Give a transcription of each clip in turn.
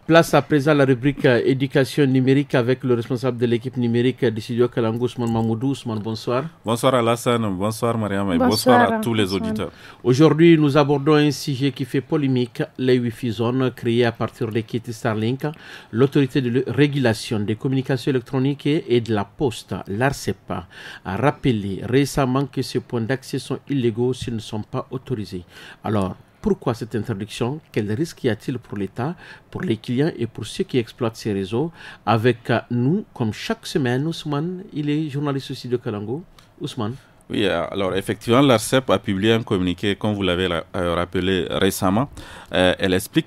Place à présent à la rubrique éducation numérique avec le responsable de l'équipe numérique du studio Kalango, Ousmane Mamoudou. Ousmane, bonsoir. Bonsoir Alassane, bonsoir Mariam et bonsoir à tous les auditeurs. Aujourd'hui, nous abordons un sujet qui fait polémique, les Wi-Fi zones créées à partir des kits Starlink. L'autorité de régulation des communications électroniques et de la poste, l'ARCEP, a rappelé récemment que ces points d'accès sont illégaux s'ils ne sont pas autorisés. Alors, pourquoi cette interdiction? Quel risque y a-t-il pour l'État, pour les clients et pour ceux qui exploitent ces réseaux? Avec nous, comme chaque semaine, Ousmane, il est journaliste aussi de Kalango. Ousmane. Oui, alors effectivement, l'ARCEP a publié un communiqué, comme vous l'avez rappelé récemment. Elle explique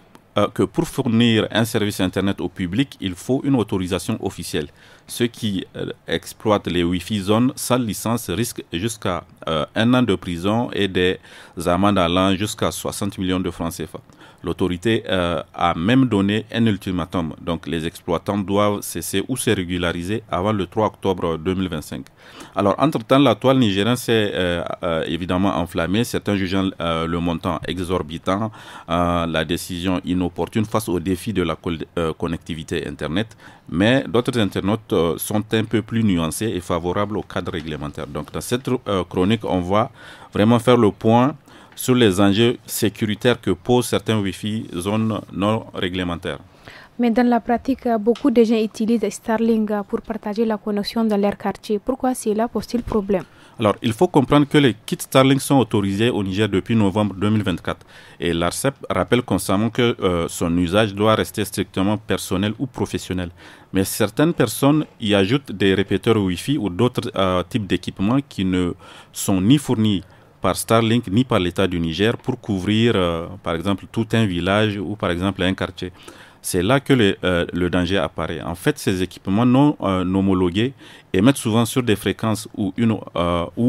que pour fournir un service Internet au public, il faut une autorisation officielle. Ceux qui exploitent les Wi-Fi zones sans licence risquent jusqu'à 1 an de prison et des amendes allant jusqu'à 60 millions de francs CFA. L'autorité a même donné un ultimatum. Donc, les exploitants doivent cesser ou se régulariser avant le 3 octobre 2025. Alors, entre-temps, la toile nigérienne s'est évidemment enflammée, certains jugeant le montant exorbitant, la décision inopportune face au défi de la connectivité Internet. Mais d'autres internautes sont un peu plus nuancés et favorables au cadre réglementaire. Donc, dans cette chronique, on va vraiment faire le point sur les enjeux sécuritaires que posent certains Wi-Fi zones non réglementaires. Mais dans la pratique, beaucoup de gens utilisent Starlink pour partager la connexion dans leur quartier. Pourquoi cela pose-t-il problème? Alors, il faut comprendre que les kits Starlink sont autorisés au Niger depuis novembre 2024. Et l'ARCEP rappelle constamment que son usage doit rester strictement personnel ou professionnel. Mais certaines personnes y ajoutent des répéteurs Wi-Fi ou d'autres types d'équipements qui ne sont ni fournis par Starlink ni par l'État du Niger pour couvrir, par exemple, tout un village ou, par exemple, un quartier. C'est là que le danger apparaît. En fait, ces équipements non homologués émettent souvent sur des fréquences ou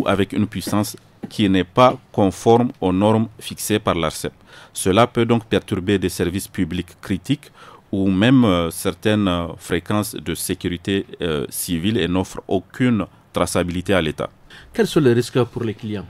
avec une puissance qui n'est pas conforme aux normes fixées par l'ARCEP. Cela peut donc perturber des services publics critiques ou même certaines fréquences de sécurité civile et n'offrent aucune traçabilité à l'État. Quels sont les risques pour les clients?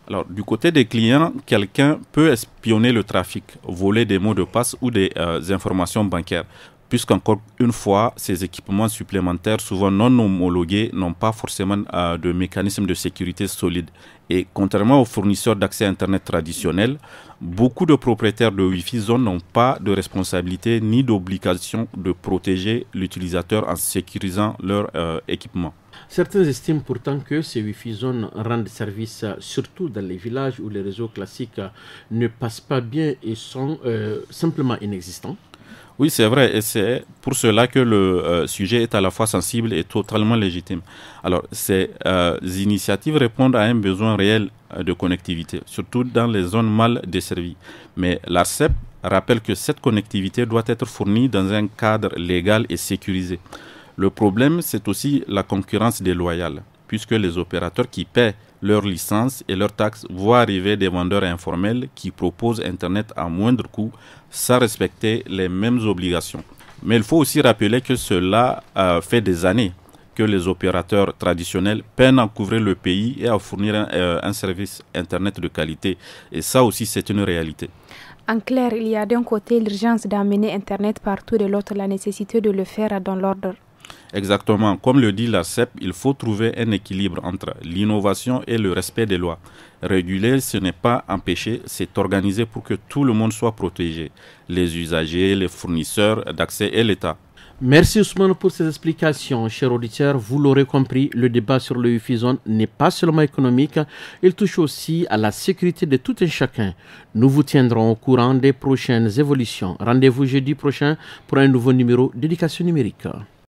Alors, du côté des clients, quelqu'un peut espionner le trafic, voler des mots de passe ou des informations bancaires, puisqu'encore une fois, ces équipements supplémentaires, souvent non homologués, n'ont pas forcément de mécanisme de sécurité solide. Et contrairement aux fournisseurs d'accès Internet traditionnels, beaucoup de propriétaires de Wi-Fi zone n'ont pas de responsabilité ni d'obligation de protéger l'utilisateur en sécurisant leur équipement. Certains estiment pourtant que ces Wi-Fi zones rendent service, surtout dans les villages où les réseaux classiques ne passent pas bien et sont simplement inexistants. Oui, c'est vrai, et c'est pour cela que le sujet est à la fois sensible et totalement légitime. Alors, ces initiatives répondent à un besoin réel de connectivité, surtout dans les zones mal desservies. Mais l'ARCEP rappelle que cette connectivité doit être fournie dans un cadre légal et sécurisé. Le problème, c'est aussi la concurrence déloyale, puisque les opérateurs qui paient leurs licences et leurs taxes voient arriver des vendeurs informels qui proposent Internet à moindre coût sans respecter les mêmes obligations. Mais il faut aussi rappeler que cela fait des années que les opérateurs traditionnels peinent à couvrir le pays et à fournir un service Internet de qualité. Et ça aussi, c'est une réalité. En clair, il y a d'un côté l'urgence d'amener Internet partout, de l'autre la nécessité de le faire dans l'ordre. Exactement. Comme le dit l'ARCEP, il faut trouver un équilibre entre l'innovation et le respect des lois. Réguler, ce n'est pas empêcher, c'est organiser pour que tout le monde soit protégé. Les usagers, les fournisseurs d'accès et l'État. Merci Ousmane pour ces explications. Chers auditeurs, vous l'aurez compris, le débat sur le Wi-Fi zone n'est pas seulement économique, il touche aussi à la sécurité de tout un chacun. Nous vous tiendrons au courant des prochaines évolutions. Rendez-vous jeudi prochain pour un nouveau numéro d'éducation numérique.